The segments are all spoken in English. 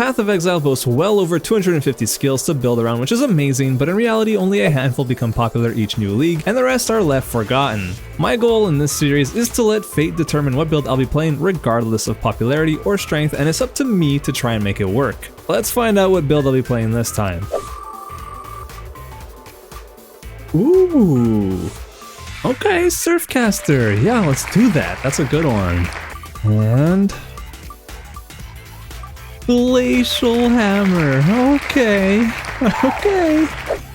Path of Exile boasts well over 250 skills to build around, which is amazing, but in reality only a handful become popular each new league, and the rest are left forgotten. My goal in this series is to let fate determine what build I'll be playing regardless of popularity or strength, and it's up to me to try and make it work. Let's find out what build I'll be playing this time. Ooh. Okay, Surfcaster. Yeah, let's do that. That's a good one. And Glacial Hammer. Okay. Okay.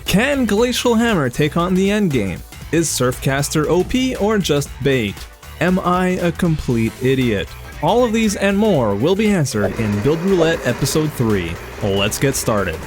Can Glacial Hammer take on the endgame? Is Surfcaster OP or just bait? Am I a complete idiot? All of these and more will be answered in Build Roulette Episode 3. Let's get started.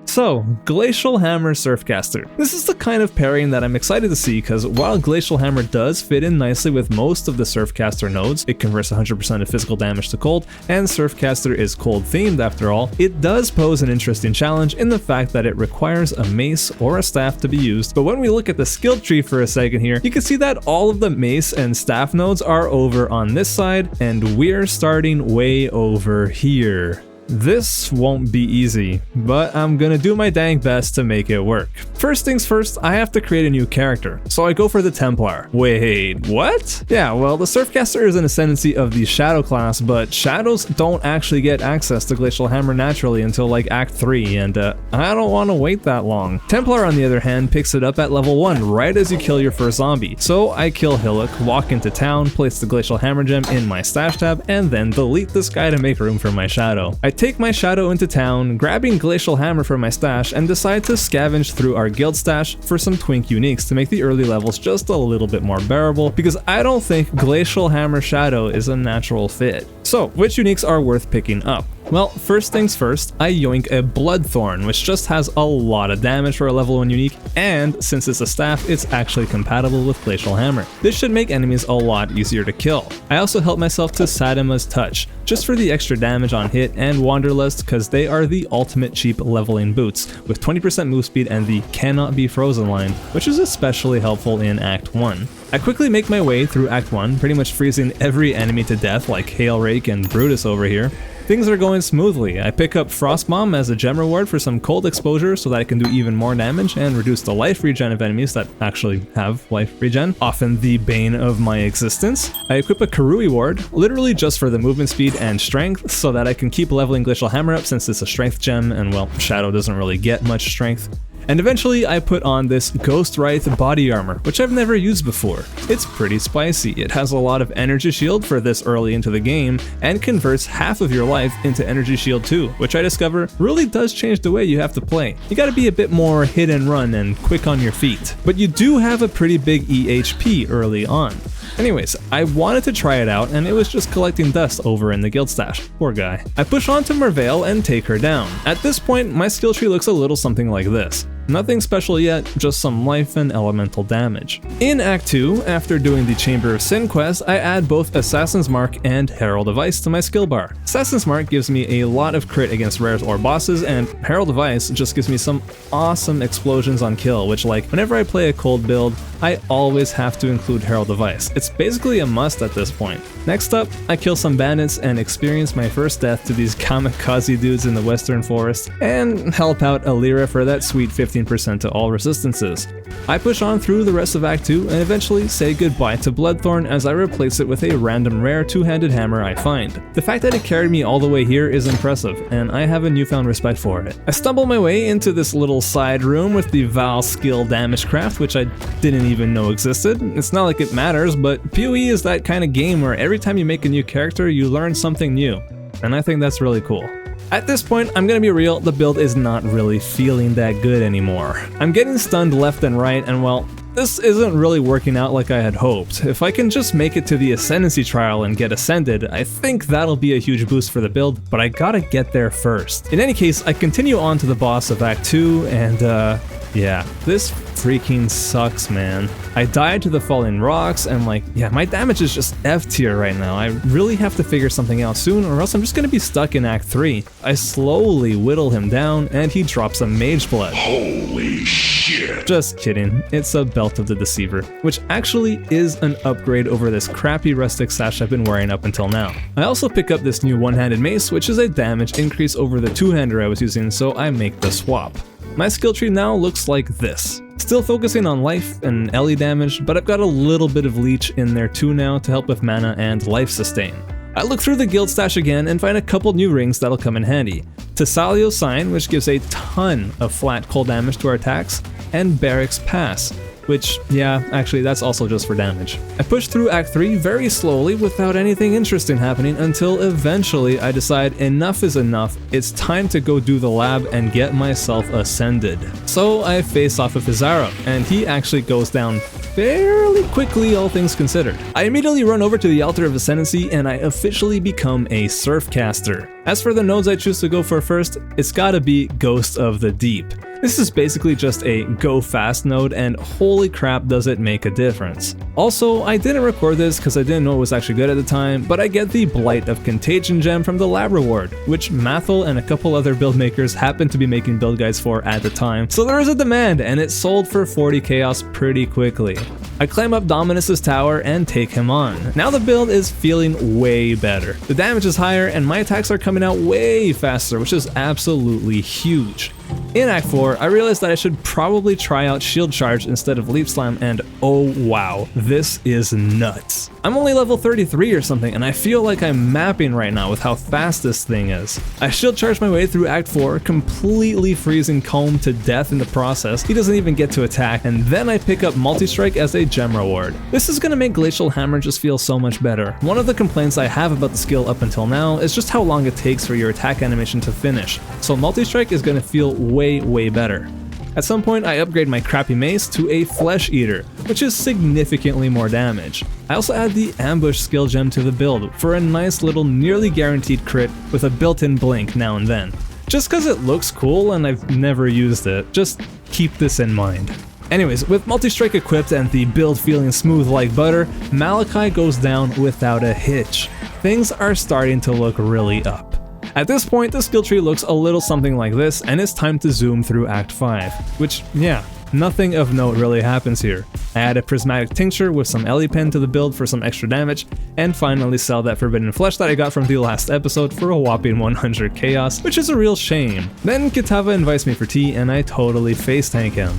So, Glacial Hammer Surfcaster. This is the kind of pairing that I'm excited to see because while Glacial Hammer does fit in nicely with most of the Surfcaster nodes, it converts 100% of physical damage to cold, and Surfcaster is cold themed after all, it does pose an interesting challenge in the fact that it requires a mace or a staff to be used. But when we look at the skill tree for a second here, you can see that all of the mace and staff nodes are over on this side, and we're starting way over here. This won't be easy, but I'm gonna do my dang best to make it work. First things first, I have to create a new character, so I go for the Templar. Wait, what? Yeah, well, the Surfcaster is an ascendancy of the Shadow class, but Shadows don't actually get access to Glacial Hammer naturally until like Act 3, and I don't want to wait that long. Templar, on the other hand, picks it up at level 1 right as you kill your first zombie. So I kill Hillock, walk into town, place the Glacial Hammer gem in my stash tab, and then delete this guy to make room for my Shadow. I take my Shadow into town, grabbing Glacial Hammer from my stash, and decide to scavenge through our guild stash for some twink uniques to make the early levels just a little bit more bearable, because I don't think Glacial Hammer Shadow is a natural fit. So, which uniques are worth picking up? Well, first things first, I yoink a Bloodthorn, which just has a lot of damage for a level 1 unique, and since it's a staff, it's actually compatible with Glacial Hammer. This should make enemies a lot easier to kill. I also help myself to Sadima's Touch, just for the extra damage on hit, and Wanderlust because they are the ultimate cheap leveling boots, with 20% move speed and the Cannot Be Frozen line, which is especially helpful in Act 1. I quickly make my way through Act 1, pretty much freezing every enemy to death like Hailrake and Brutus over here. Things are going smoothly. I pick up Frost Bomb as a gem reward for some cold exposure so that I can do even more damage and reduce the life regen of enemies that actually have life regen, often the bane of my existence. I equip a Karui ward, literally just for the movement speed and strength, so that I can keep leveling Glacial Hammer up since it's a strength gem and, well, Shadow doesn't really get much strength. And eventually I put on this Ghost Wraith body armor, which I've never used before. It's pretty spicy. It has a lot of energy shield for this early into the game, and converts half of your life into energy shield too, which I discover really does change the way you have to play. You gotta be a bit more hit and run and quick on your feet. But you do have a pretty big EHP early on. Anyways, I wanted to try it out, and it was just collecting dust over in the guild stash. Poor guy. I push on to Merveil and take her down. At this point, my skill tree looks a little something like this. Nothing special yet, just some life and elemental damage. In Act 2, after doing the Chamber of Sin quest, I add both Assassin's Mark and Herald of Ice to my skill bar. Assassin's Mark gives me a lot of crit against rares or bosses, and Herald of Ice just gives me some awesome explosions on kill, which, like, whenever I play a cold build, I always have to include Herald of Ice. It's basically a must at this point. Next up, I kill some bandits and experience my first death to these kamikaze dudes in the Western Forest, and help out Alira for that sweet 15% to all resistances. I push on through the rest of Act 2 and eventually say goodbye to Bloodthorn as I replace it with a random rare two-handed hammer I find. The fact that it carried me all the way here is impressive, and I have a newfound respect for it. I stumble my way into this little side room with the Val skill damage craft, which I didn't even know existed. It's not like it matters, but PoE is that kind of game where every time you make a new character, you learn something new, and I think that's really cool. At this point, I'm gonna be real, the build is not really feeling that good anymore. I'm getting stunned left and right, and well, this isn't really working out like I had hoped. If I can just make it to the Ascendancy trial and get Ascended, I think that'll be a huge boost for the build, but I gotta get there first. In any case, I continue on to the boss of Act 2, and Yeah, this freaking sucks, man. I died to the falling rocks and like, yeah, my damage is just F tier right now. I really have to figure something out soon or else I'm just gonna be stuck in Act 3. I slowly whittle him down and he drops a mage blood. Holy shit. Just kidding, it's a Belt of the Deceiver, which actually is an upgrade over this crappy rustic sash I've been wearing up until now. I also pick up this new one-handed mace, which is a damage increase over the two-hander I was using, so I make the swap. My skill tree now looks like this. Still focusing on life and LE damage, but I've got a little bit of leech in there too now to help with mana and life sustain. I look through the guild stash again and find a couple new rings that'll come in handy. Tessalio's Sign, which gives a ton of flat cold damage to our attacks, and Barrack's Pass, which, yeah, actually that's also just for damage. I push through Act 3 very slowly without anything interesting happening until eventually I decide enough is enough, it's time to go do the lab and get myself ascended. So I face off with Exile, and he actually goes down fairly quickly, all things considered. I immediately run over to the Altar of Ascendancy and I officially become a Surfcaster. As for the nodes I choose to go for first, it's gotta be Ghost of the Deep. This is basically just a go fast node and holy crap does it make a difference. Also, I didn't record this because I didn't know it was actually good at the time, but I get the Blight of Contagion gem from the lab reward, which Mathel and a couple other build makers happened to be making build guides for at the time, so there is a demand and it sold for 40 chaos pretty quickly. I climb up Dominus's tower and take him on. Now the build is feeling way better. The damage is higher and my attacks are coming out way faster, which is absolutely huge. In Act 4, I realized that I should probably try out Shield Charge instead of Leap Slam, and oh wow, this is nuts. I'm only level 33 or something, and I feel like I'm mapping right now with how fast this thing is. I Shield Charge my way through Act 4, completely freezing Comb to death in the process. He doesn't even get to attack, and then I pick up Multi-Strike as a gem reward. This is gonna make Glacial Hammer just feel so much better. One of the complaints I have about the skill up until now is just how long it takes for your attack animation to finish, so Multi-Strike is gonna feel way better. At some point I upgrade my crappy mace to a Flesh Eater, which is significantly more damage. I also add the Ambush skill gem to the build for a nice little nearly guaranteed crit with a built-in blink now and then. Just cause it looks cool and I've never used it, just keep this in mind. Anyways, with Multi-Strike equipped and the build feeling smooth like butter, Malachi goes down without a hitch. Things are starting to look really up. At this point, the skill tree looks a little something like this, and it's time to zoom through Act 5, which, yeah, nothing of note really happens here. I add a Prismatic Tincture with some LE Pen to the build for some extra damage, and finally sell that Forbidden Flesh that I got from the last episode for a whopping 100 chaos, which is a real shame. Then Kitava invites me for tea, and I totally face tank him.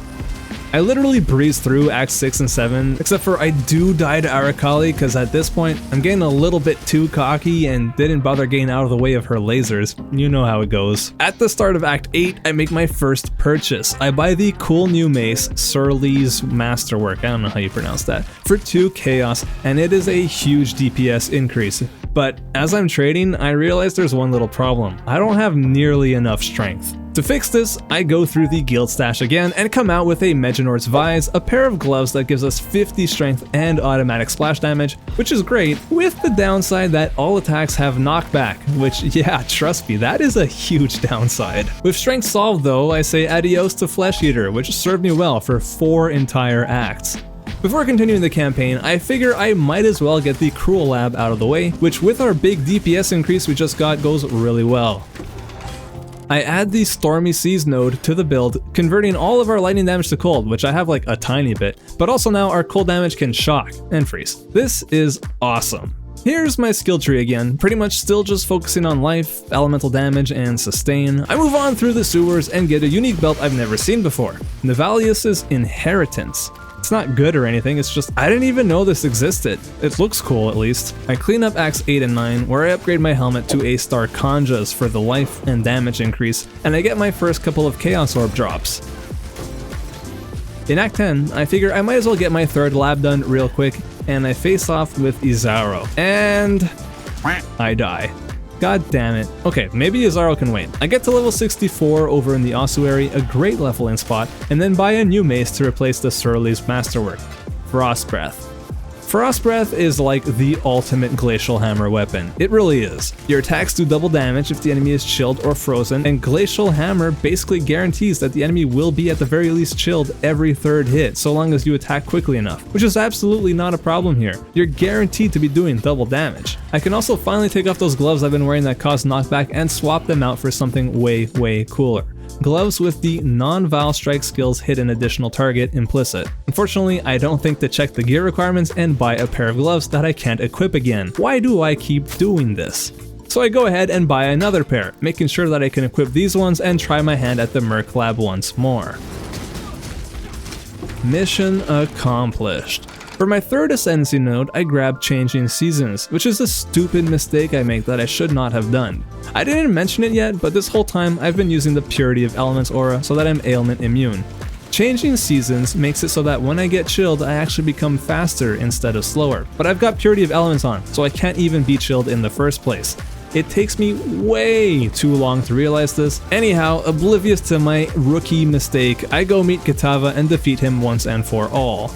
I literally breeze through Acts 6 and 7, except for I do die to Arakali because at this point I'm getting a little bit too cocky and didn't bother getting out of the way of her lasers. You know how it goes. At the start of Act 8, I make my first purchase. I buy the cool new mace, Surly's Masterwork, I don't know how you pronounce that, for 2 chaos, and it is a huge DPS increase. But as I'm trading, I realize there's one little problem. I don't have nearly enough strength. To fix this, I go through the guild stash again and come out with a Meginor's Vise, a pair of gloves that gives us 50 strength and automatic splash damage, which is great, with the downside that all attacks have knockback, which, yeah, trust me, that is a huge downside. With strength solved though, I say adios to Flesh Eater, which served me well for 4 entire acts. Before continuing the campaign, I figure I might as well get the Cruel Lab out of the way, which with our big DPS increase we just got goes really well. I add the Stormy Seas node to the build, converting all of our lightning damage to cold, which I have like a tiny bit, but also now our cold damage can shock and freeze. This is awesome. Here's my skill tree again, pretty much still just focusing on life, elemental damage, and sustain. I move on through the sewers and get a unique belt I've never seen before, Nivalius's Inheritance. It's not good or anything, it's just I didn't even know this existed. It looks cool at least. I clean up Acts 8 and 9 where I upgrade my helmet to a Star Conjas for the life and damage increase, and I get my first couple of Chaos Orb drops. In Act 10, I figure I might as well get my 3rd lab done real quick, and I face off with Izaro. And I die. God damn it. Okay, maybe Izaro can wait. I get to level 64 over in the ossuary, a great leveling spot, and then buy a new mace to replace the Surly's Masterwork, Frost Breath. Frost Breath is like the ultimate Glacial Hammer weapon. It really is. Your attacks do double damage if the enemy is chilled or frozen, and Glacial Hammer basically guarantees that the enemy will be at the very least chilled every third hit, so long as you attack quickly enough, which is absolutely not a problem here. You're guaranteed to be doing double damage. I can also finally take off those gloves I've been wearing that cause knockback and swap them out for something way cooler. Gloves with the non-Vile Strike skills hit an additional target implicit. Unfortunately, I don't think to check the gear requirements and buy a pair of gloves that I can't equip again. Why do I keep doing this? So I go ahead and buy another pair, making sure that I can equip these ones and try my hand at the Merc Lab once more. Mission accomplished. For my third Ascendancy node, I grabbed Changing Seasons, which is a stupid mistake I make that I should not have done. I didn't mention it yet, but this whole time I've been using the Purity of Elements aura so that I'm ailment immune. Changing Seasons makes it so that when I get chilled, I actually become faster instead of slower. But I've got Purity of Elements on, so I can't even be chilled in the first place. It takes me way too long to realize this. Anyhow, oblivious to my rookie mistake, I go meet Kitava and defeat him once and for all.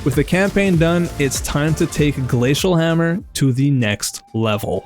With the campaign done, it's time to take Glacial Hammer to the next level.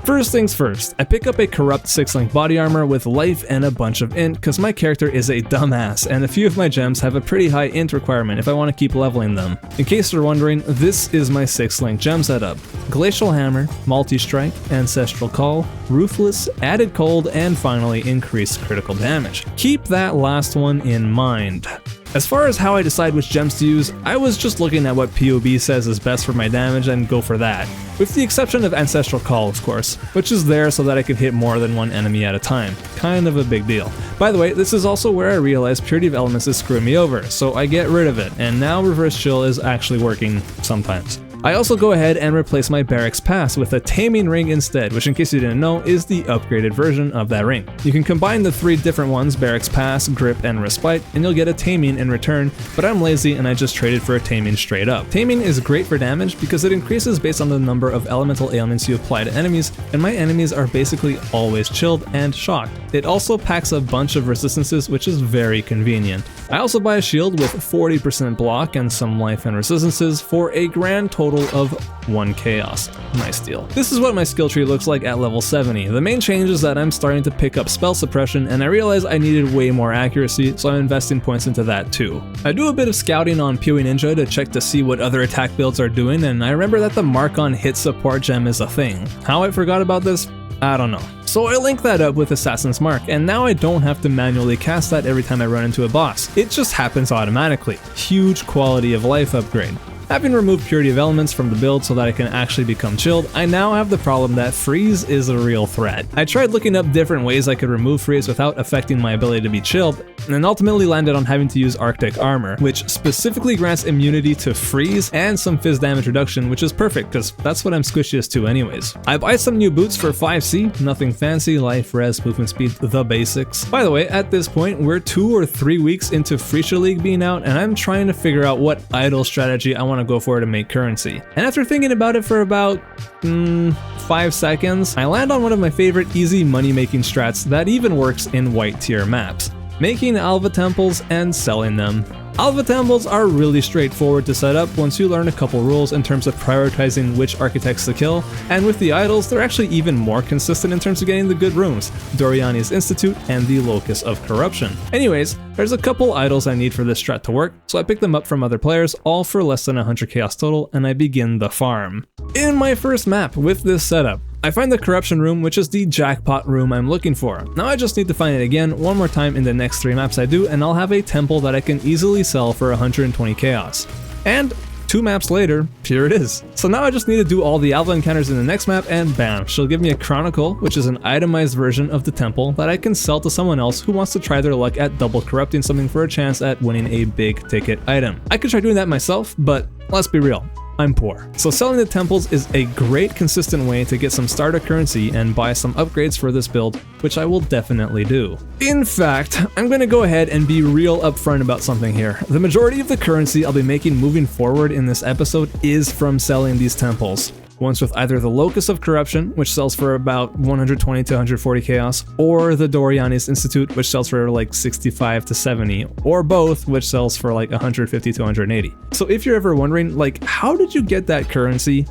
First things first, I pick up a corrupt 6-link body armor with life and a bunch of int because my character is a dumbass and a few of my gems have a pretty high int requirement if I want to keep leveling them. In case you're wondering, this is my 6-link gem setup. Glacial Hammer, Multi-Strike, Ancestral Call, Ruthless, Added Cold, and finally increased critical damage. Keep that last one in mind. As far as how I decide which gems to use, I was just looking at what PoB says is best for my damage and go for that. With the exception of Ancestral Call, of course, which is there so that I can hit more than one enemy at a time. Kind of a big deal. By the way, this is also where I realized Purity of Elements is screwing me over, so I get rid of it, and now Reverse Chill is actually working sometimes. I also go ahead and replace my Barracks Pass with a Taming Ring instead, which in case you didn't know is the upgraded version of that ring. You can combine the 3 different ones, Barracks Pass, Grip, and Respite, and you'll get a Taming in return, but I'm lazy and I just traded for a Taming straight up. Taming is great for damage because it increases based on the number of elemental ailments you apply to enemies, and my enemies are basically always chilled and shocked. It also packs a bunch of resistances, which is very convenient. I also buy a shield with 40% block and some life and resistances for a grand total of 1 chaos. Nice deal. This is what my skill tree looks like at level 70. The main change is that I'm starting to pick up spell suppression and I realized I needed way more accuracy, so I'm investing points into that too. I do a bit of scouting on PoE Ninja to check to see what other attack builds are doing, and I remember that the mark on hit support gem is a thing. How I forgot about this? I don't know. So I link that up with Assassin's Mark, and now I don't have to manually cast that every time I run into a boss. It just happens automatically. Huge quality of life upgrade. Having removed Purity of Elements from the build so that I can actually become chilled, I now have the problem that freeze is a real threat. I tried looking up different ways I could remove freeze without affecting my ability to be chilled, and ultimately landed on having to use Arctic Armor, which specifically grants immunity to freeze and some fizz damage reduction, which is perfect because that's what I'm squishiest to anyways. I buy some new boots for 5C, nothing fancy, life, res, movement speed, the basics. By the way, at this point, we're 2 or 3 weeks into Phrecia League being out, and I'm trying to figure out what idle strategy I want to go for to make currency. And after thinking about it for about 5 seconds, I land on one of my favorite easy money making strats that even works in white tier maps: making Alva temples and selling them. Alva temples are really straightforward to set up once you learn a couple rules in terms of prioritizing which architects to kill, and with the idols, they're actually even more consistent in terms of getting the good rooms: Doriani's Institute and the Locus of Corruption. Anyways, there's a couple idols I need for this strat to work, so I pick them up from other players, all for less than 100 chaos total, and I begin the farm. In my first map with this setup, I find the Corruption room, which is the jackpot room I'm looking for. Now I just need to find it again one more time in the next 3 maps I do, and I'll have a temple that I can easily sell for 120 chaos. And 2 maps later, here it is. So now I just need to do all the Alva encounters in the next map, and bam, she'll give me a Chronicle, which is an itemized version of the temple that I can sell to someone else who wants to try their luck at double corrupting something for a chance at winning a big ticket item. I could try doing that myself, but let's be real, I'm poor. So selling the temples is a great consistent way to get some starter currency and buy some upgrades for this build, which I will definitely do. In fact, I'm going to go ahead and be real upfront about something here. The majority of the currency I'll be making moving forward in this episode is from selling these temples. Once with either the Locus of Corruption, which sells for about 120 to 140 chaos, or the Doriani's Institute, which sells for like 65 to 70, or both, which sells for like 150 to 180. So if you're ever wondering, like, how did you get that currency?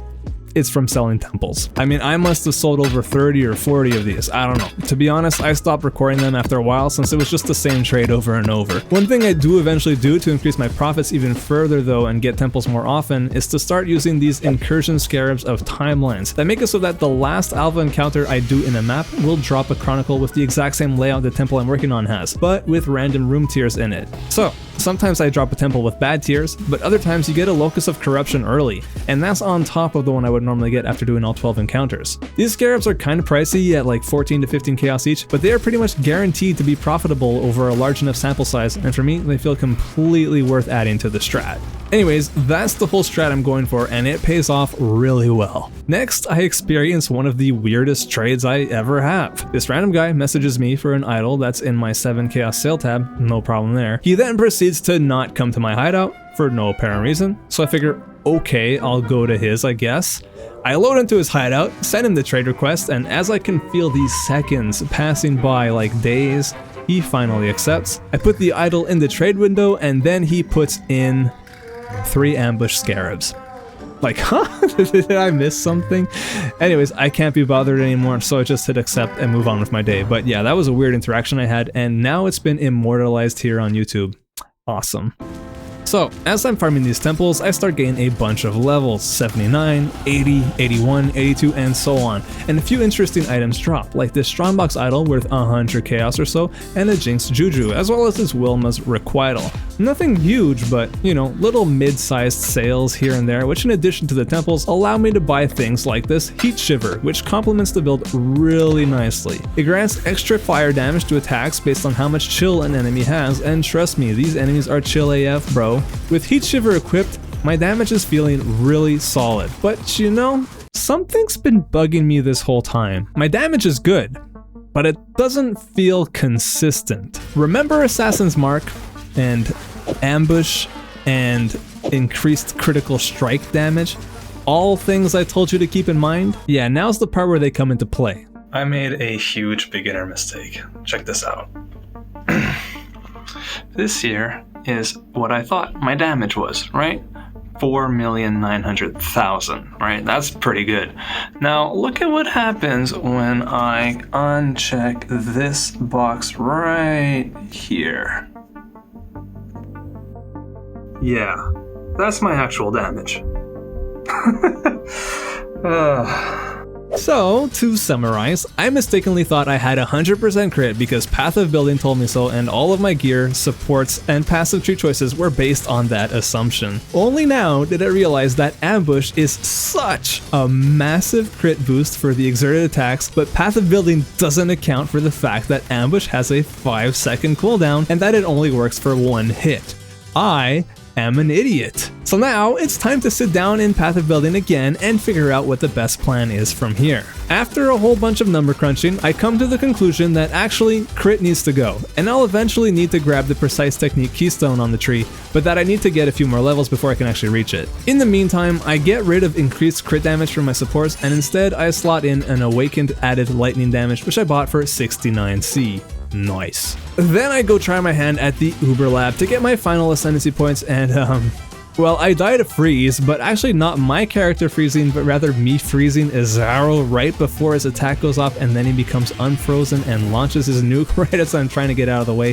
It's from selling temples. I mean, I must have sold over 30 or 40 of these, I don't know. To be honest, I stopped recording them after a while since it was just the same trade over and over. One thing I do eventually do to increase my profits even further though and get temples more often is to start using these incursion scarabs of timelines that make it so that the last alpha encounter I do in a map will drop a chronicle with the exact same layout the temple I'm working on has, but with random room tiers in it. So, sometimes I drop a temple with bad tiers, but other times you get a Locus of Corruption early, and that's on top of the one I would normally get after doing all 12 encounters. These scarabs are kind of pricey at like 14 to 15 chaos each, but they are pretty much guaranteed to be profitable over a large enough sample size, and for me, they feel completely worth adding to the strat. Anyways, that's the whole strat I'm going for, and it pays off really well. Next, I experience one of the weirdest trades I ever have. This random guy messages me for an idol that's in my 7 chaos sale tab, no problem there. He then proceeds to not come to my hideout for no apparent reason, so I figure, okay, I'll go to his, I guess. I load into his hideout, send him the trade request, and as I can feel these seconds passing by like days, he finally accepts. I put the idol in the trade window, and then he puts in 3 ambush scarabs. Like, huh? Did I miss something? Anyways, I can't be bothered anymore, so I just hit accept and move on with my day. But yeah, that was a weird interaction I had, and now it's been immortalized here on YouTube. Awesome. So, as I'm farming these temples, I start getting a bunch of levels, 79, 80, 81, 82, and so on. And a few interesting items drop, like this Strongbox idol worth 100 chaos or so, and a Jinx Juju, as well as this Wilma's Requital. Nothing huge, but, you know, little mid-sized sales here and there, which in addition to the temples, allow me to buy things like this Heat Shiver, which complements the build really nicely. It grants extra fire damage to attacks based on how much chill an enemy has, and trust me, these enemies are chill AF, bro. With Heat Shiver equipped, my damage is feeling really solid, but you know, something's been bugging me this whole time. My damage is good, but it doesn't feel consistent. Remember Assassin's Mark and Ambush and increased critical strike damage? All things I told you to keep in mind? Yeah, now's the part where they come into play. I made a huge beginner mistake. Check this out. This here is what I thought my damage was, right? 4,900,000, right? That's pretty good. Now, look at what happens when I uncheck this box right here. Yeah, that's my actual damage. So, to summarize, I mistakenly thought I had 100% crit because Path of Building told me so, and all of my gear, supports, and passive tree choices were based on that assumption. Only now did I realize that Ambush is such a massive crit boost for the exerted attacks, but Path of Building doesn't account for the fact that Ambush has a 5-second cooldown and that it only works for 1 hit. I am an idiot. So now it's time to sit down in Path of Building again and figure out what the best plan is from here. After a whole bunch of number crunching, I come to the conclusion that actually crit needs to go, and I'll eventually need to grab the Precise Technique keystone on the tree, but that I need to get a few more levels before I can actually reach it. In the meantime, I get rid of increased crit damage from my supports, and instead I slot in an Awakened added lightning damage, which I bought for 69C. Nice. Then I go try my hand at the Uber Lab to get my final Ascendancy points, and well, I died of freeze, but actually not my character freezing, but rather me freezing Azaro right before his attack goes off, and then he becomes unfrozen and launches his nuke right as I'm trying to get out of the way.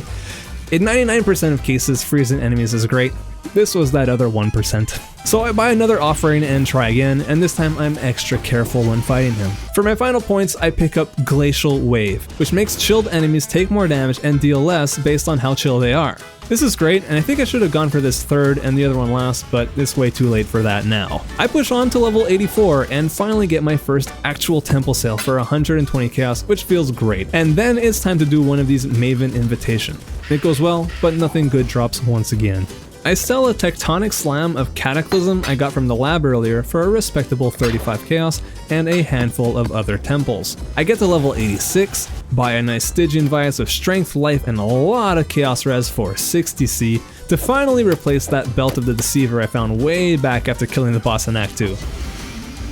In 99% of cases, freezing enemies is great. This was that other 1%. So I buy another offering and try again, and this time I'm extra careful when fighting him. For my final points, I pick up Glacial Wave, which makes chilled enemies take more damage and deal less based on how chill they are. This is great, and I think I should have gone for this third and the other one last, but it's way too late for that now. I push on to level 84 and finally get my first actual temple sale for 120 chaos, which feels great. And then it's time to do one of these Maven Invitation. It goes well, but nothing good drops once again. I sell a Tectonic Slam of Cataclysm I got from the lab earlier for a respectable 35 chaos and a handful of other temples. I get to level 86, buy a nice Stygian Vias of Strength, Life, and a lot of Chaos Res for 60C to finally replace that Belt of the Deceiver I found way back after killing the boss in Act 2.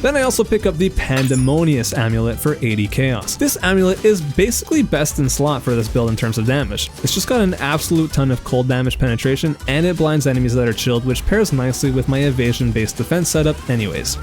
Then I also pick up the Pandemonious Amulet for 80 chaos. This amulet is basically best in slot for this build in terms of damage. It's just got an absolute ton of cold damage penetration, and it blinds enemies that are chilled, which pairs nicely with my evasion-based defense setup anyways.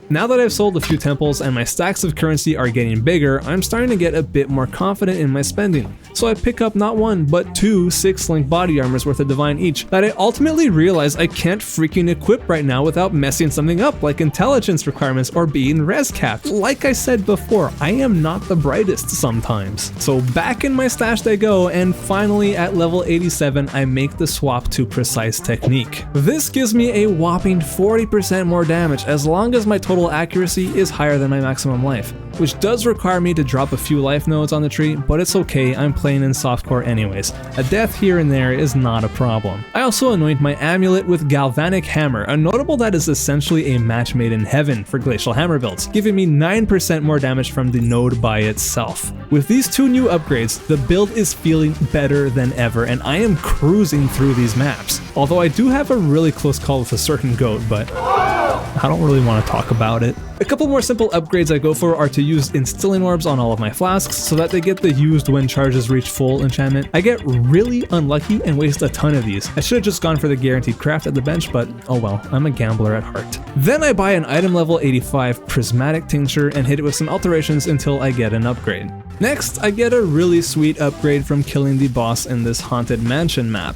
Now that I've sold a few temples and my stacks of currency are getting bigger, I'm starting to get a bit more confident in my spending. So I pick up not one, but 2 6-link body armors worth of divine each that I ultimately realize I can't freaking equip right now without messing something up like intelligence requirements or being res capped. Like I said before, I am not the brightest sometimes. So back in my stash they go, and finally at level 87 I make the swap to Precise Technique. This gives me a whopping 40% more damage as long as my total accuracy is higher than my maximum life, which does require me to drop a few life nodes on the tree, but it's okay, I'm playing in softcore anyways. A death here and there is not a problem. I also anoint my amulet with Galvanic Hammer, a notable that is essentially a match made in heaven for Glacial Hammer builds, giving me 9% more damage from the node by itself. With these 2 new upgrades, the build is feeling better than ever, and I am cruising through these maps. Although I do have a really close call with a certain goat, but I don't really want to talk about it. A couple more simple upgrades I go for are to use Instilling Orbs on all of my flasks so that they get the used when charges reach full enchantment. I get really unlucky and waste a ton of these. I should have just gone for the guaranteed craft at the bench, but oh well, I'm a gambler at heart. Then I buy an item level 85 Prismatic Tincture and hit it with some alterations until I get an upgrade. Next, I get a really sweet upgrade from killing the boss in this Haunted Mansion map.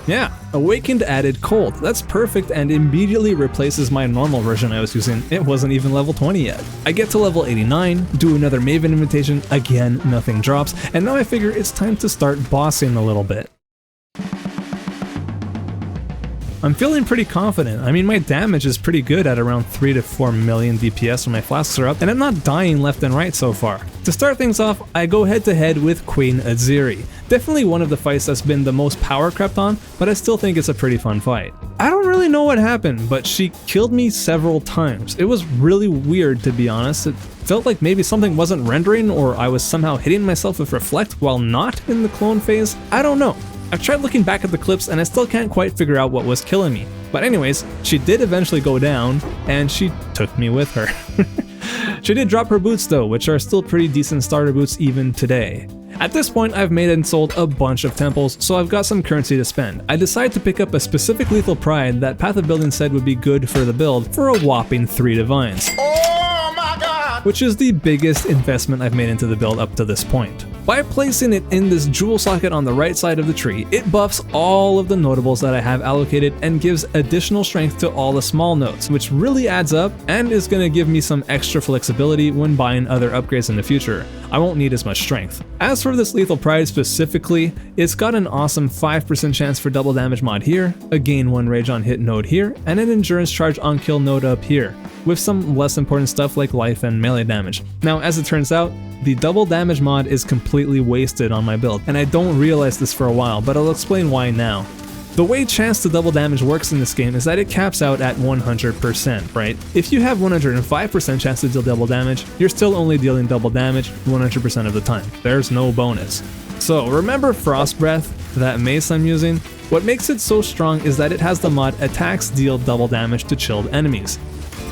Yeah, Awakened added Cold. That's perfect and immediately replaces my normal version I was using. It wasn't even level 20 yet. I get to level 89, do another Maven invitation, again nothing drops, and now I figure it's time to start bossing a little bit. I'm feeling pretty confident. I mean, my damage is pretty good at around 3 to 4 million DPS when my flasks are up, and I'm not dying left and right so far. To start things off, I go head to head with Queen Aziri. Definitely one of the fights that's been the most power crept on, but I still think it's a pretty fun fight. I don't really know what happened, but she killed me several times. It was really weird, to be honest. It felt like maybe something wasn't rendering, or I was somehow hitting myself with Reflect while not in the clone phase. I don't know. I've tried looking back at the clips and I still can't quite figure out what was killing me. But anyways, she did eventually go down, and she took me with her. She did drop her boots though, which are still pretty decent starter boots even today. At this point, I've made and sold a bunch of temples, so I've got some currency to spend. I decide to pick up a specific Lethal Pride that Path of Building said would be good for the build for a whopping 3 divines. Oh my god! Which is the biggest investment I've made into the build up to this point. By placing it in this jewel socket on the right side of the tree, it buffs all of the notables that I have allocated and gives additional strength to all the small nodes, which really adds up and is going to give me some extra flexibility when buying other upgrades in the future. I won't need as much strength. As for this Lethal Pride specifically, it's got an awesome 5% chance for double damage mod here, a gain 1 rage on hit node here, and an endurance charge on kill node up here, with some less important stuff like life and melee damage. Now, as it turns out, the double damage mod is completely wasted on my build, and I don't realize this for a while, but I'll explain why now. The way chance to double damage works in this game is that it caps out at 100%, right? If you have 105% chance to deal double damage, you're still only dealing double damage 100% of the time. There's no bonus. So remember Frost Breath, that mace I'm using? What makes it so strong is that it has the mod attacks deal double damage to chilled enemies.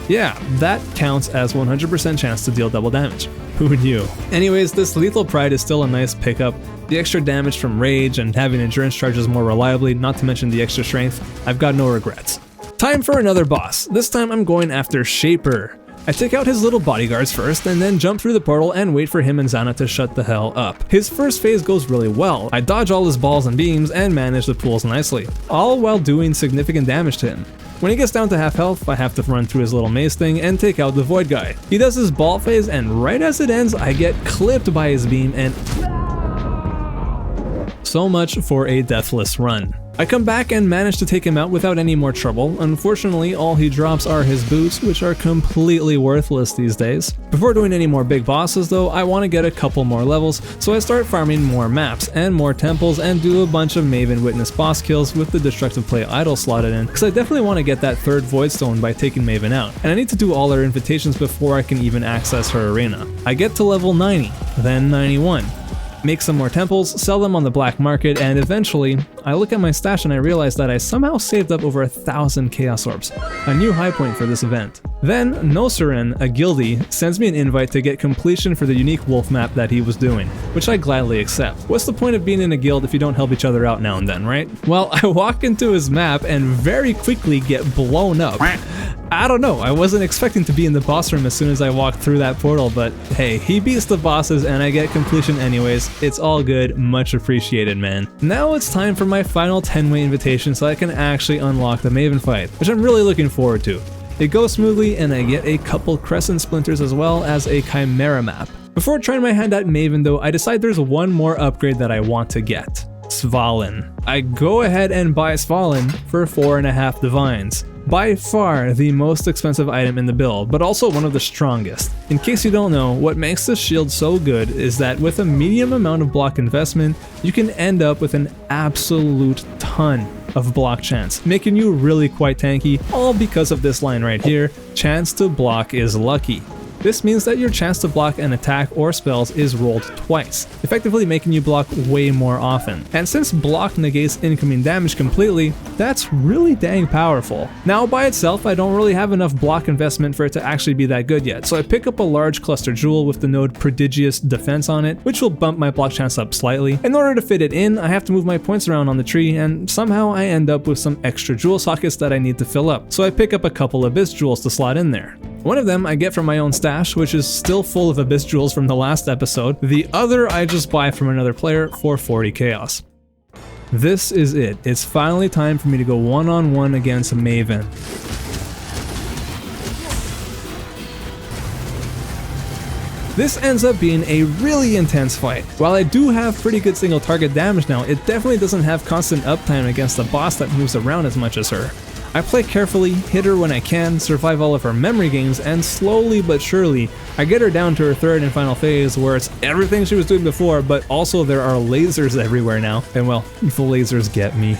Yeah, that counts as 100% chance to deal double damage. Who knew? Anyways, this Lethal Pride is still a nice pickup. The extra damage from rage and having endurance charges more reliably, not to mention the extra strength, I've got no regrets. Time for another boss. This time I'm going after Shaper. I take out his little bodyguards first, and then jump through the portal and wait for him and Xana to shut the hell up. His first phase goes really well. I dodge all his balls and beams and manage the pools nicely, all while doing significant damage to him. When he gets down to half health, I have to run through his little maze thing and take out the Void guy. He does his ball phase, and right as it ends, I get clipped by his beam, and so much for a deathless run. I come back and manage to take him out without any more trouble. Unfortunately, all he drops are his boots, which are completely worthless these days. Before doing any more big bosses though, I want to get a couple more levels, so I start farming more maps and more temples and do a bunch of Maven Witness boss kills with the Destructive Play Idol slotted in, because I definitely want to get that 3rd Void Stone by taking Maven out, and I need to do all her invitations before I can even access her arena. I get to level 90, then 91. Make some more temples, sell them on the black market, and eventually, I look at my stash and I realize that I somehow saved up over 1,000 Chaos Orbs, a new high point for this event. Then Noserin, a guildie, sends me an invite to get completion for the unique wolf map that he was doing, which I gladly accept. What's the point of being in a guild if you don't help each other out now and then, right? Well, I walk into his map and very quickly get blown up. I don't know, I wasn't expecting to be in the boss room as soon as I walked through that portal, but hey, he beats the bosses and I get completion anyways. It's all good, much appreciated, man. Now it's time for my final 10-way invitation so I can actually unlock the Maven fight, which I'm really looking forward to. It goes smoothly and I get a couple Crescent Splinters as well as a Chimera map. Before trying my hand at Maven though, I decide there's one more upgrade that I want to get. Svalin. I go ahead and buy Svalin for 4.5 divines. By far the most expensive item in the build, but also one of the strongest. In case you don't know, what makes this shield so good is that with a medium amount of block investment, you can end up with an absolute ton of block chance, making you really quite tanky, all because of this line right here, chance to block is lucky. This means that your chance to block an attack or spells is rolled twice, effectively making you block way more often. And since block negates incoming damage completely, that's really dang powerful. Now by itself, I don't really have enough block investment for it to actually be that good yet, so I pick up a large cluster jewel with the node Prodigious Defense on it, which will bump my block chance up slightly. In order to fit it in, I have to move my points around on the tree, and somehow I end up with some extra jewel sockets that I need to fill up, so I pick up a couple Abyss jewels to slot in there. One of them I get from my own stash, which is still full of Abyss jewels from the last episode. The other I just buy from another player for 40 chaos. This is it. It's finally time for me to go one-on-one against Maven. This ends up being a really intense fight. While I do have pretty good single target damage now, it definitely doesn't have constant uptime against a boss that moves around as much as her. I play carefully, hit her when I can, survive all of her memory games, and slowly but surely, I get her down to her third and final phase where it's everything she was doing before, but also there are lasers everywhere now, and well, the lasers get me.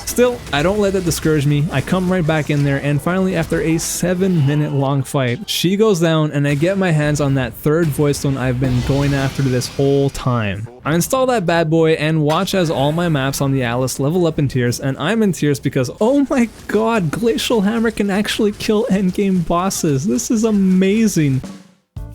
Still, I don't let that discourage me. I come right back in there, and finally after a 7-minute long fight, she goes down and I get my hands on that third void stone I've been going after this whole time. I install that bad boy and watch as all my maps on the Atlas level up in tiers, and I'm in tears because oh my god, Glacial Hammer can actually kill endgame bosses. This is amazing.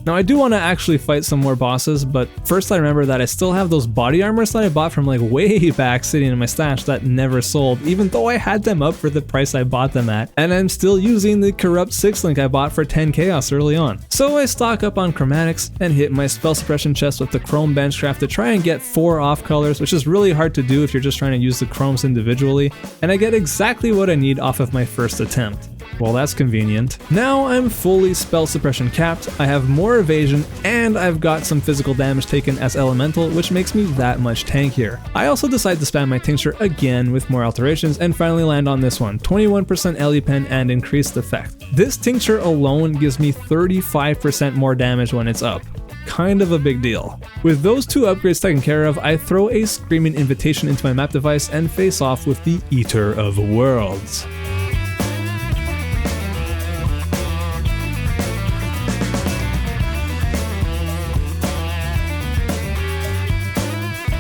Now I do want to actually fight some more bosses, but first I remember that I still have those body armors that I bought from like way back sitting in my stash that never sold, even though I had them up for the price I bought them at, and I'm still using the corrupt 6-link I bought for 10 chaos early on. So I stock up on chromatics and hit my spell suppression chest with the chrome benchcraft to try and get 4 off colors, which is really hard to do if you're just trying to use the chromes individually, and I get exactly what I need off of my first attempt. Well, that's convenient. Now I'm fully spell suppression capped, I have more evasion, and I've got some physical damage taken as elemental, which makes me that much tankier. I also decide to spam my tincture again with more alterations and finally land on this one, 21% LE pen and increased effect. This tincture alone gives me 35% more damage when it's up. Kind of a big deal. With those 2 upgrades taken care of, I throw a screaming invitation into my map device and face off with the Eater of Worlds.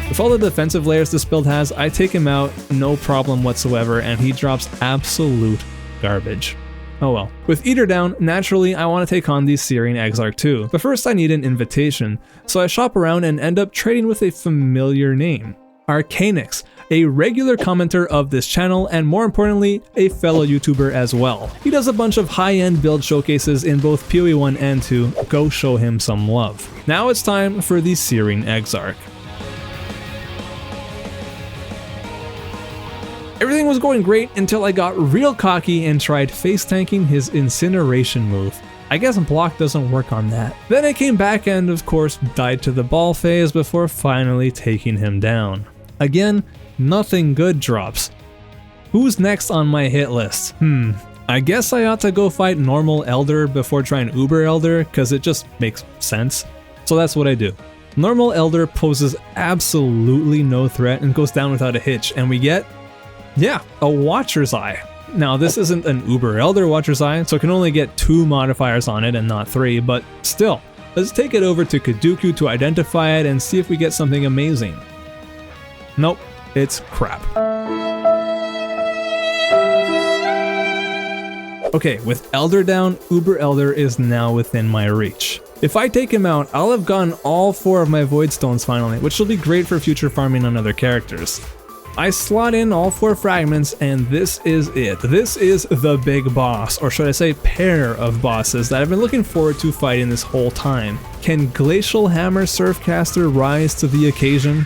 With all the defensive layers this build has, I take him out no problem whatsoever, and he drops absolute garbage. Oh well. With Eater down, naturally I want to take on the Searing Exarch too, but first I need an invitation, so I shop around and end up trading with a familiar name. Arcanix, a regular commenter of this channel, and more importantly, a fellow YouTuber as well. He does a bunch of high-end build showcases in both PoE 1 and 2, go show him some love. Now it's time for the Searing Exarch. Everything was going great until I got real cocky and tried face tanking his incineration move. I guess block doesn't work on that. Then I came back and of course died to the ball phase before finally taking him down. Again, nothing good drops. Who's next on my hit list? I guess I ought to go fight normal Elder before trying Uber Elder, cause it just makes sense. So that's what I do. Normal Elder poses absolutely no threat and goes down without a hitch, and we get, yeah, a Watcher's Eye. Now this isn't an Uber Elder Watcher's Eye, so it can only get 2 modifiers on it and not 3, but still, let's take it over to Kaduku to identify it and see if we get something amazing. Nope, it's crap. Okay, with Elder down, Uber Elder is now within my reach. If I take him out, I'll have gotten all 4 of my Void Stones finally, which will be great for future farming on other characters. I slot in all 4 fragments, and this is it. This is the big boss, or should I say pair of bosses that I've been looking forward to fighting this whole time. Can Glacial Hammer Surfcaster rise to the occasion?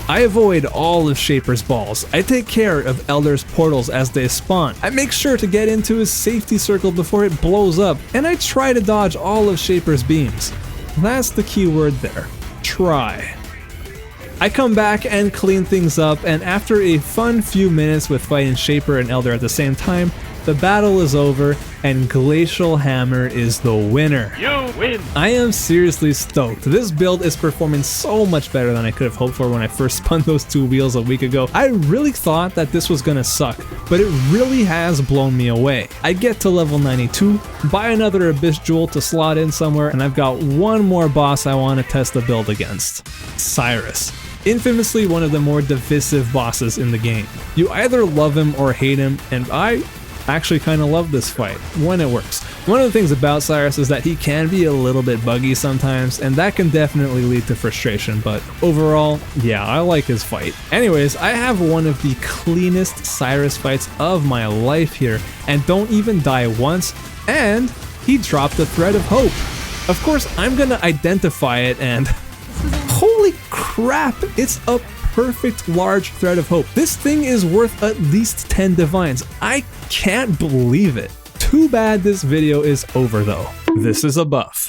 I avoid all of Shaper's balls. I take care of Elder's portals as they spawn. I make sure to get into his safety circle before it blows up, and I try to dodge all of Shaper's beams. That's the key word there. Try. I come back and clean things up, and after a fun few minutes with fighting Shaper and Elder at the same time, the battle is over and Glacial Hammer is the winner. You win! I am seriously stoked. This build is performing so much better than I could have hoped for when I first spun those 2 wheels a week ago. I really thought that this was gonna suck, but it really has blown me away. I get to level 92, buy another Abyss Jewel to slot in somewhere, and I've got one more boss I want to test the build against. Cyrus. Infamously one of the more divisive bosses in the game. You either love him or hate him, and I actually kind of love this fight when it works. One of the things about Cyrus is that he can be a little bit buggy sometimes, and that can definitely lead to frustration, but overall, yeah, I like his fight. Anyways, I have one of the cleanest Cyrus fights of my life here, and don't even die once, and he dropped the Thread of Hope. Of course, I'm gonna identify it and holy crap, it's a perfect large Thread of Hope. This thing is worth at least 10 divines. I can't believe it. Too bad this video is over though. This is a buff.